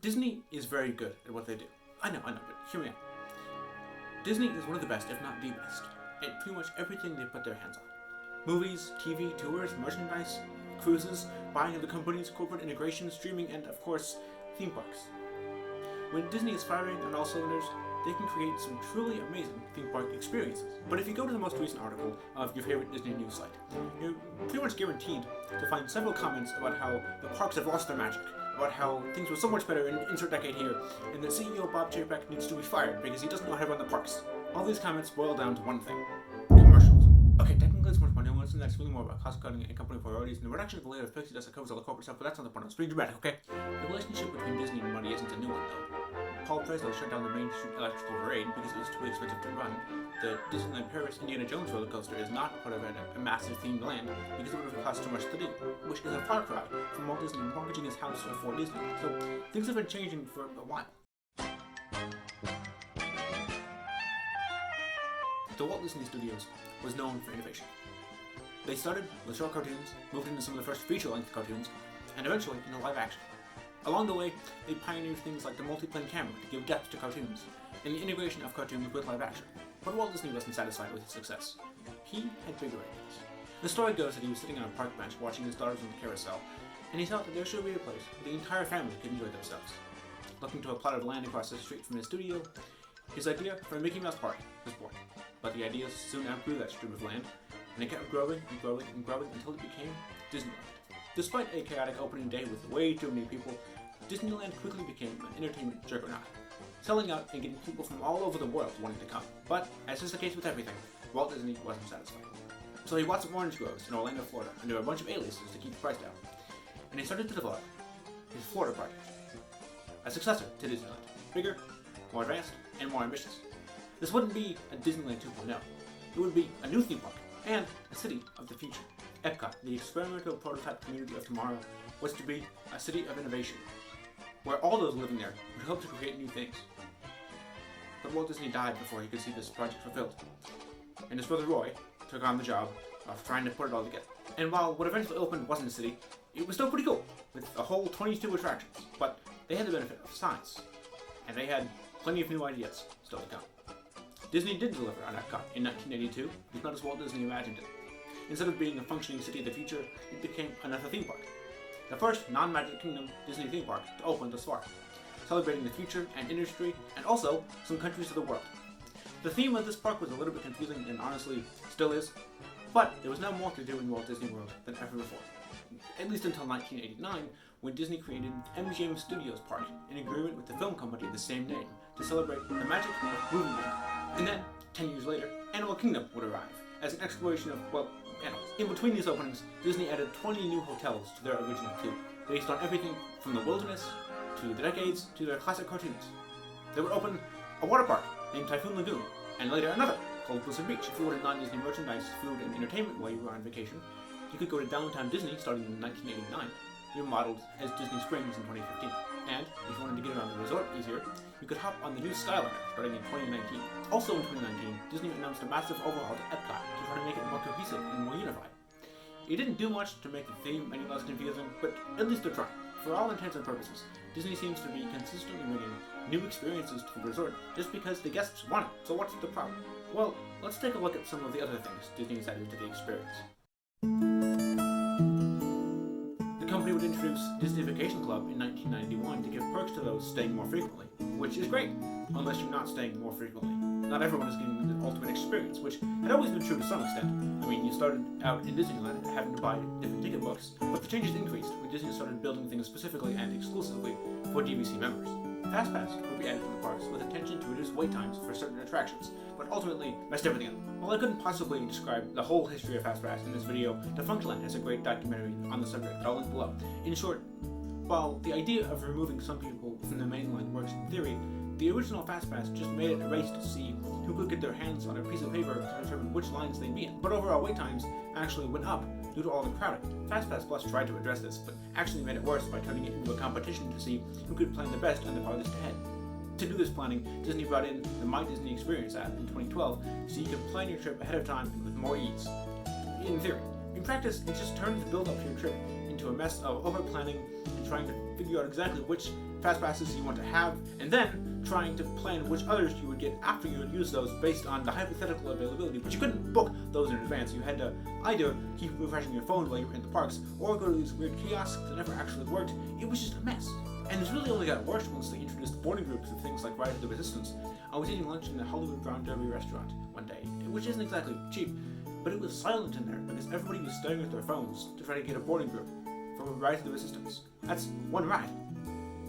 Disney is very good at what they do. I know, but hear me out. Disney is one of the best, if not the best, at pretty much everything they put their hands on. Movies, TV, tours, merchandise, cruises, buying other companies, corporate integration, streaming, and of course, theme parks. When Disney is firing on all cylinders, they can create some truly amazing theme park experiences. But if you go to the most recent article of your favorite Disney news site, you're pretty much guaranteed to find several comments about how the parks have lost their magic, about how things were so much better in insert decade here, and that CEO Bob Chapek needs to be fired because he doesn't know how to run the parks. All these comments boil down to one thing: commercials. Okay, technically it's much more nuanced, and that's really more about cost cutting and company priorities and the reduction of the layer of pixie dust that covers all the corporate stuff, but that's not the point. It's pretty dramatic, okay? The relationship between Disney and money isn't a new one, though. Paul Fresno shut down the Main Street Electrical Parade because it was too expensive to run. The Disneyland Paris Indiana Jones roller coaster is not part of a massive themed land because it would have cost too much to do, which is a far cry from Walt Disney mortgaging his house for Disney. So things have been changing for a while. The Walt Disney Studios was known for innovation. They started with short cartoons, moved into some of the first feature-length cartoons, and eventually into live action. Along the way, they pioneered things like the multi-plane camera to give depth to cartoons, and the integration of cartoons with live action. But Walt Disney wasn't satisfied with his success. He had bigger ideas. The story goes that he was sitting on a park bench watching his daughters on the carousel, and he thought that there should be a place where the entire family could enjoy themselves. Looking to a plot of land across the street from his studio, his idea for a Mickey Mouse park was born. But the ideas soon outgrew that strip of land, and it kept growing and growing and growing until it became Disneyland. Despite a chaotic opening day with way too many people, Disneyland quickly became an entertainment juggernaut, selling out and getting people from all over the world wanting to come. But, as is the case with everything, Walt Disney wasn't satisfied. So he bought some orange groves in Orlando, Florida, under a bunch of aliases to keep the price down, and he started to develop his Florida project, a successor to Disneyland, bigger, more advanced, and more ambitious. This wouldn't be a Disneyland 2.0, it would be a new theme park, and a city of the future. Epcot, the experimental prototype community of tomorrow, was to be a city of innovation, where all those living there would hope to create new things. But Walt Disney died before he could see this project fulfilled, and his brother Roy took on the job of trying to put it all together. And while what eventually opened wasn't a city, it was still pretty cool, with a whole 22 attractions, but they had the benefit of size, and they had plenty of new ideas still to come. Disney did deliver on Epcot in 1982, but not as Walt Disney imagined it. Instead of being a functioning city of the future, it became another theme park. The first non-Magic Kingdom Disney theme park to open thus far, celebrating the future and industry, and also some countries of the world. The theme of this park was a little bit confusing, and honestly, still is, but there was now more to do in Walt Disney World than ever before. At least until 1989, when Disney created MGM Studios Park in agreement with the film company of the same name to celebrate the magic of movie making. And then, 10 years later, Animal Kingdom would arrive as an exploration of, well, animals. In between these openings, Disney added 20 new hotels to their original two, based on everything from the wilderness, to the decades, to their classic cartoons. They would open a water park named Typhoon Lagoon, and later another called Blizzard Beach. If you wanted non-Disney merchandise, food, and entertainment while you were on vacation, you could go to Downtown Disney starting in 1989, remodeled as Disney Springs in 2015. And if you wanted to get around the resort easier, you could hop on the new Skyliner starting in 2019. Also in 2019, Disney announced a massive overhaul to Epcot to try to make it more cohesive and more unified. It didn't do much to make the theme any less confusing, but at least they're trying. For all intents and purposes, Disney seems to be consistently bringing new experiences to the resort just because the guests want it. So what's the problem? Well, let's take a look at some of the other things Disney's added to the experience. The company would introduce Disney Vacation Club in 1991 to give perks to those staying more frequently, which is great, unless you're not staying more frequently. Not everyone is getting the ultimate experience, which had always been true to some extent. I mean, you started out in Disneyland having to buy different ticket books, but the changes increased when Disney started building things specifically and exclusively for DVC members. FastPass would be added to the parks with intention to reduce wait times for certain attractions, but ultimately messed everything up. While I couldn't possibly describe the whole history of FastPass in this video, Defunctland has a great documentary on the subject that I'll link below. In short, while the idea of removing some people from the main line works in theory, the original FastPass just made it a race to see who could get their hands on a piece of paper to determine which lines they'd be in. But overall wait times actually went up due to all the crowding. FastPass Plus tried to address this, but actually made it worse by turning it into a competition to see who could plan the best and the farthest ahead. To do this planning, Disney brought in the My Disney Experience app in 2012 so you could plan your trip ahead of time and with more ease. In theory. In practice, it just turns the build up to your trip into into a mess of over-planning and trying to figure out exactly which fast passes you want to have, and then trying to plan which others you would get after you would use those based on the hypothetical availability. But you couldn't book those in advance. You had to either keep refreshing your phone while you were in the parks, or go to these weird kiosks that never actually worked. It was just a mess. And it's really only got worse once they introduced boarding groups of things like Rise of the Resistance. I was eating lunch in the Hollywood Brown Derby restaurant one day, which isn't exactly cheap, but it was silent in there because everybody was staring at their phones to try to get a boarding group for Rise of the Resistance. That's one ride.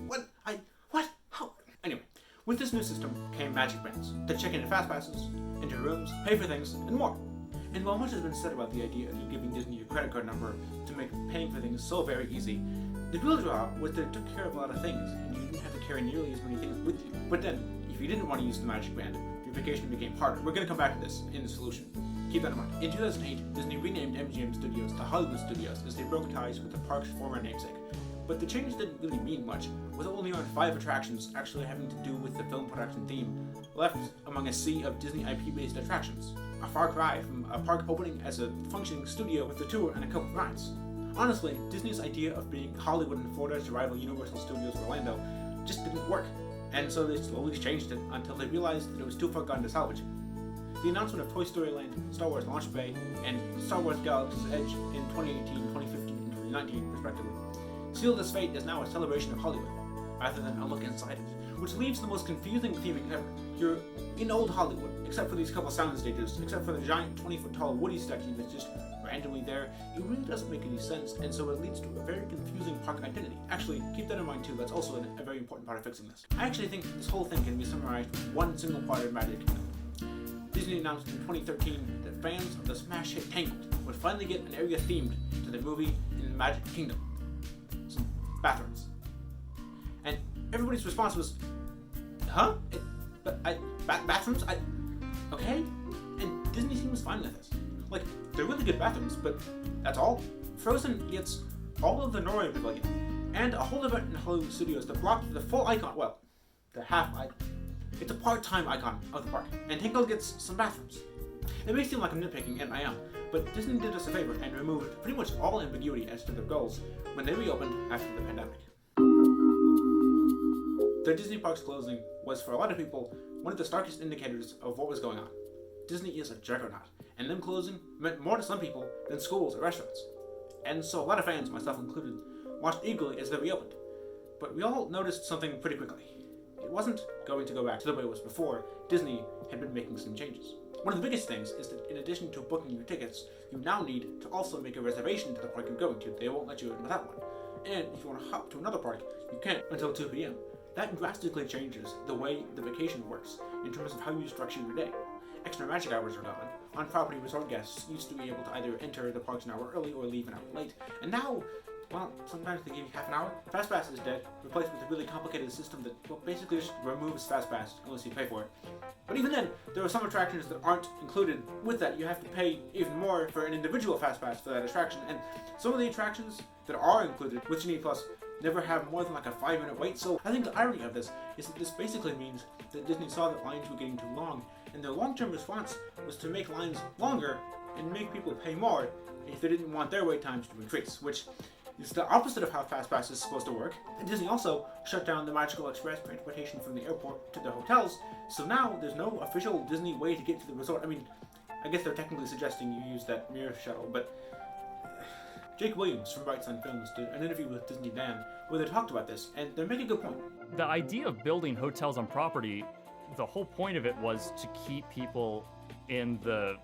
What? How? Anyway, with this new system came magic bands to check into fast passes, enter rooms, pay for things, and more. And while much has been said about the idea of you giving Disney your credit card number to make paying for things so very easy, the real draw was that it took care of a lot of things, and you didn't have to carry nearly as many things with you. But then, if you didn't want to use the magic band, your vacation became harder. We're going to come back to this in the solution. Keep that in mind. In 2008, Disney renamed MGM Studios to Hollywood Studios as they broke ties with the park's former namesake. But the change didn't really mean much, with only around 5 attractions actually having to do with the film production theme, left among a sea of Disney IP-based attractions. A far cry from a park opening as a functioning studio with a tour and a couple of rides. Honestly, Disney's idea of being Hollywood and Florida to rival Universal Studios Orlando just didn't work, and so they slowly changed it until they realized that it was too far gone to salvage it. The announcement of Toy Story Land, Star Wars Launch Bay, and Star Wars Galaxy's Edge in 2018, 2015, and 2019, respectively, sealed this fate as now a celebration of Hollywood, rather than a look inside it, which leaves the most confusing theming ever. You're in old Hollywood, except for these couple sound stages, except for the giant 20-foot-tall Woody statue that's just randomly there. It really doesn't make any sense, and so it leads to a very confusing park identity. Actually, keep that in mind too, that's also a very important part of fixing this. I actually think this whole thing can be summarized with one single part of Magic Kingdom. Disney announced in 2013 that fans of the smash hit Tangled would finally get an area themed to the movie in Magic Kingdom. Some bathrooms. And everybody's response was, huh? Bathrooms? Okay? And Disney seems fine with this. Like, they're really good bathrooms, but that's all. Frozen gets all of the Norway Pavilion, and a whole event in Hollywood Studios that blocked the full icon, well, the half icon. It's a part-time icon of the park, and Tangled gets some bathrooms. It may seem like I'm nitpicking, and I am, but Disney did us a favor and removed pretty much all ambiguity as to their goals when they reopened after the pandemic. The Disney parks closing was, for a lot of people, one of the starkest indicators of what was going on. Disney is a juggernaut, and them closing meant more to some people than schools or restaurants. And so a lot of fans, myself included, watched eagerly as they reopened. But we all noticed something pretty quickly. It wasn't going to go back to the way it was before. Disney had been making some changes. One of the biggest things is that in addition to booking your tickets, you now need to also make a reservation to the park you're going to. They won't let you in without one. And if you want to hop to another park, you can't until 2 p.m. That drastically changes the way the vacation works in terms of how you structure your day. Extra magic hours are gone. On-property resort guests used to be able to either enter the parks an hour early or leave an hour late. And now, well, sometimes they give you half an hour. FastPass is dead, replaced with a really complicated system that, well, basically just removes FastPass unless you pay for it. But even then, there are some attractions that aren't included with that. You have to pay even more for an individual FastPass for that attraction. And some of the attractions that are included with Genie Plus never have more than like a 5-minute wait. So I think the irony of this is that this basically means that Disney saw that lines were getting too long, and their long-term response was to make lines longer and make people pay more if they didn't want their wait times to increase, which is the opposite of how FastPass is supposed to work. And Disney also shut down the Magical Express transportation from the airport to the hotels, so now there's no official Disney way to get to the resort. I mean, I guess they're technically suggesting you use that mirror shuttle, but Jake Williams from Bright Sun Films did an interview with Disney Dan where they talked about this, and they're making a good point. The idea of building hotels on property, the whole point of it was to keep people in the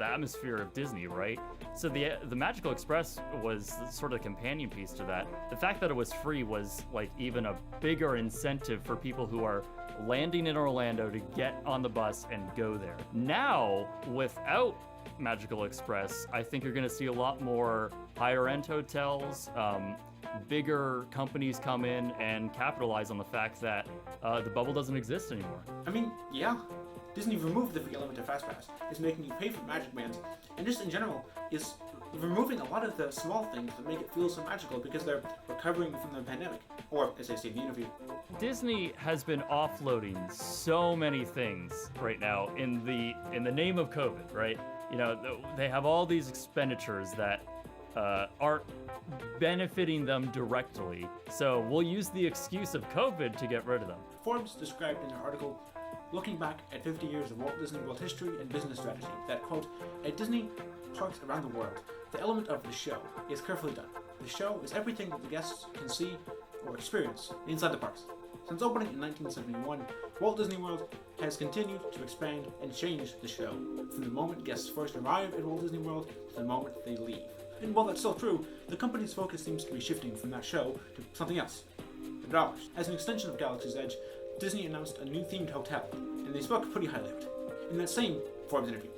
atmosphere of Disney, right? So the Magical Express was sort of the companion piece to that. The fact that it was free was like even a bigger incentive for people who are landing in Orlando to get on the bus and go there. Now, without Magical Express, I think you're going to see a lot more higher-end hotels, bigger companies come in and capitalize on the fact that the bubble doesn't exist anymore. I mean, yeah. Disney removed the free element of FastPass, is making you pay for magic bands, and just in general is removing a lot of the small things that make it feel so magical because they're recovering from the pandemic, or as they say in the interview. Disney has been offloading so many things right now in the name of COVID, right? You know, they have all these expenditures that aren't benefiting them directly. So we'll use the excuse of COVID to get rid of them. Forbes described in their article, looking back at 50 years of Walt Disney World history and business strategy, that, quote, at Disney parks around the world, the element of the show is carefully done. The show is everything that the guests can see or experience inside the parks. Since opening in 1971, Walt Disney World has continued to expand and change the show from the moment guests first arrive at Walt Disney World to the moment they leave. And while that's still true, the company's focus seems to be shifting from that show to something else. The dollars. As an extension of Galaxy's Edge, Disney announced a new themed hotel, and they spoke pretty highly of it in that same Forbes interview.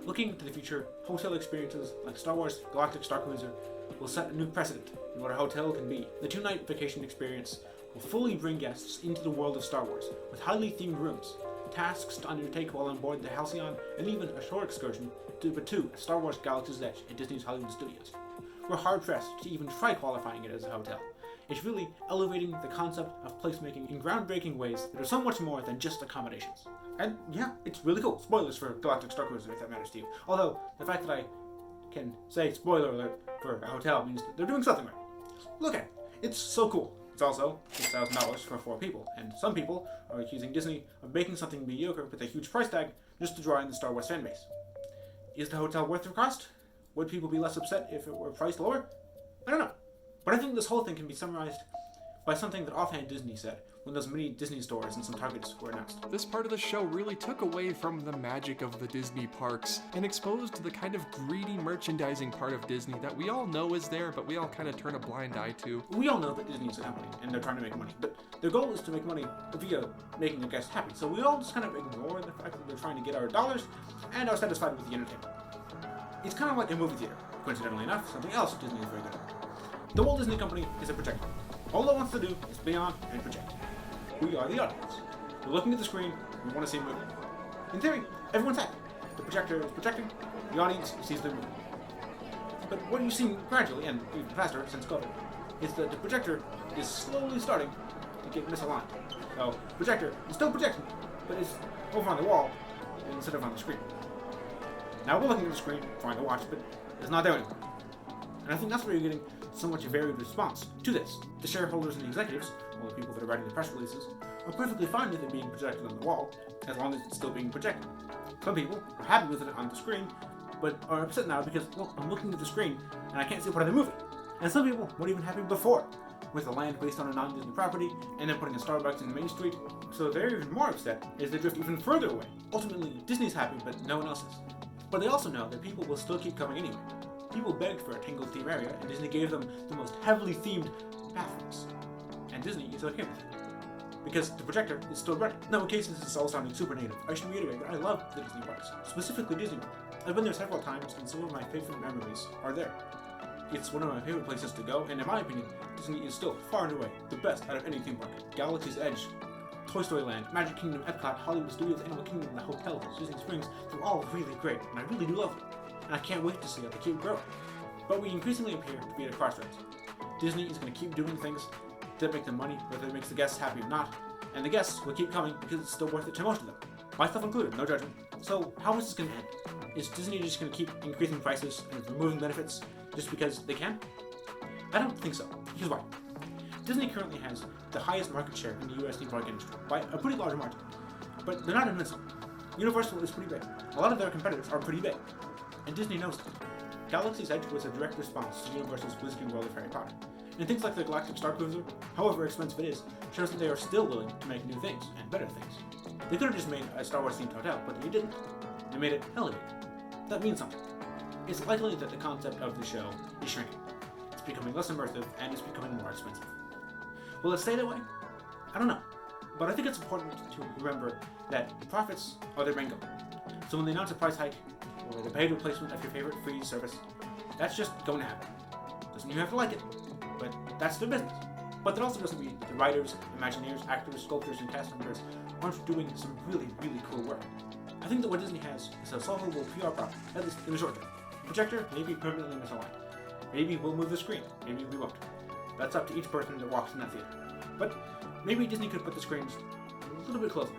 Looking to the future, hotel experiences like Star Wars Galactic Star Cruiser will set a new precedent in what a hotel can be. The 2-night vacation experience will fully bring guests into the world of Star Wars, with highly themed rooms, tasks to undertake while on board the Halcyon, and even a short excursion to Star Wars Galaxy's Edge at Disney's Hollywood Studios. We're hard-pressed to even try qualifying it as a hotel. It's really elevating the concept of placemaking in groundbreaking ways that are so much more than just accommodations. And yeah, it's really cool. Spoilers for Galactic Star Cruiser, if that matters to you. Although, the fact that I can say spoiler alert for a hotel means that they're doing something right. Look at it. It's so cool. It's also $6,000 for 4 people, and some people are accusing Disney of making something mediocre with a huge price tag just to draw in the Star Wars fan base. Is the hotel worth the cost? Would people be less upset if it were priced lower? I don't know. But I think this whole thing can be summarized by something that offhand Disney said when those mini Disney stores and some Targets were announced. This part of the show really took away from the magic of the Disney parks and exposed the kind of greedy merchandising part of Disney that we all know is there, but we all kind of turn a blind eye to. We all know that Disney is a company and they're trying to make money, but their goal is to make money via making their guests happy. So we all just kind of ignore the fact that they're trying to get our dollars and are satisfied with the entertainment. It's kind of like a movie theater. Coincidentally enough, something else Disney is very good at. The Walt Disney Company is a projector. All it wants to do is be on and project. We are the audience. We're looking at the screen, we want to see a movie. In theory, everyone's happy. The projector is projecting, the audience sees the movie. But what you've seen gradually, and even faster since COVID, is that the projector is slowly starting to get misaligned. So, the projector is still projecting, but it's over on the wall instead of on the screen. Now we're looking at the screen, trying to watch, but it's not there anymore. And I think that's where you're getting so much varied response to this. The shareholders and the executives, or the people that are writing the press releases, are perfectly fine with it being projected on the wall, as long as it's still being projected. Some people are happy with it on the screen, but are upset now because, look, I'm looking at the screen and I can't see part of the movie. And some people weren't even happy before, with the land based on a non-Disney property, and then putting a Starbucks in Main Street. So they're even more upset as they drift even further away. Ultimately, Disney's happy, but no one else is. But they also know that people will still keep coming anyway. People begged for a Tangled theme area, and Disney gave them the most heavily themed bathrooms. And Disney is okay with it, because the projector is still running. Now, in case this is all sounding super native, I should reiterate that I love the Disney parks, specifically Disney World. I've been there several times, and some of my favorite memories are there. It's one of my favorite places to go, and in my opinion, Disney is still far and away the best out of any theme park. Galaxy's Edge, Toy Story Land, Magic Kingdom, Epcot, Hollywood Studios, Animal Kingdom, the hotels, Disney Springs, they're all really great, and I really do love them. And I can't wait to see how they keep growing. But we increasingly appear to be at a crossroads. Disney is going to keep doing things that make them money, whether it makes the guests happy or not, and the guests will keep coming because it's still worth it to most of them. Myself included, no judgment. So how is this going to end? Is Disney just going to keep increasing prices and removing benefits just because they can? I don't think so. Here's why. Disney currently has the highest market share in the US theme park industry, by a pretty large margin. But they're not invincible. Universal is pretty big. A lot of their competitors are pretty big. And Disney knows it. Galaxy's Edge was a direct response to Universal's Wizarding World of Harry Potter. And things like the Galactic Star Cruiser, however expensive it is, shows that they are still willing to make new things, and better things. They could have just made a Star Wars themed hotel, but they didn't. They made it elevated. That means something. It's likely that the concept of the show is shrinking. It's becoming less immersive, and it's becoming more expensive. Will it stay that way? I don't know. But I think it's important to remember that profits are their main goal. So when they announce a price hike, or the paid replacement of your favorite free service, that's just going to happen. Doesn't mean you have to like it, but that's their business. But that also doesn't mean the writers, Imagineers, actors, sculptors, and cast members aren't doing some really, really cool work. I think that what Disney has is a solvable PR problem, at least in the short term. The projector may be permanently misaligned. Maybe we'll move the screen, maybe we won't. That's up to each person that walks in that theater. But maybe Disney could put the screens a little bit closer.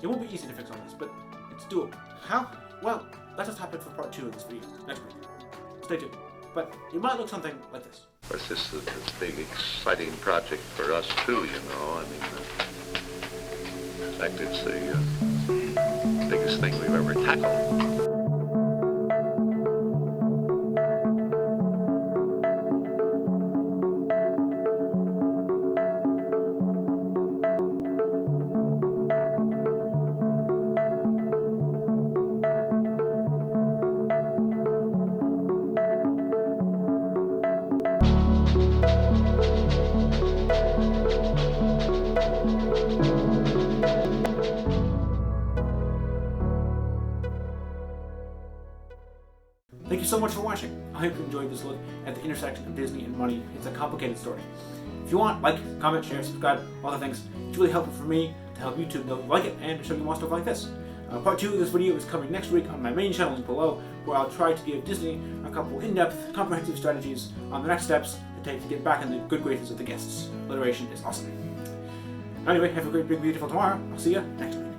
It won't be easy to fix all this, but it's doable. How? Well, that's a topic for part 2 of this video, next week. Stay stay tuned. But it might look something like this. Of course, this is a big, exciting project for us too, you know. I mean, in fact, it's the biggest thing we've ever tackled. Thank you so much for watching. I hope you enjoyed this look at the intersection of Disney and money. It's a complicated story. If you want, like, comment, share, subscribe, all the things. It's really helpful for me to help YouTube know you like it and to show you more stuff like this. Part 2 of this video is coming next week on my main channel link below, where I'll try to give Disney a couple in-depth, comprehensive strategies on the next steps to take to get back in the good graces of the guests. Alliteration is awesome. Anyway, have a great, big, beautiful tomorrow. I'll see you next week.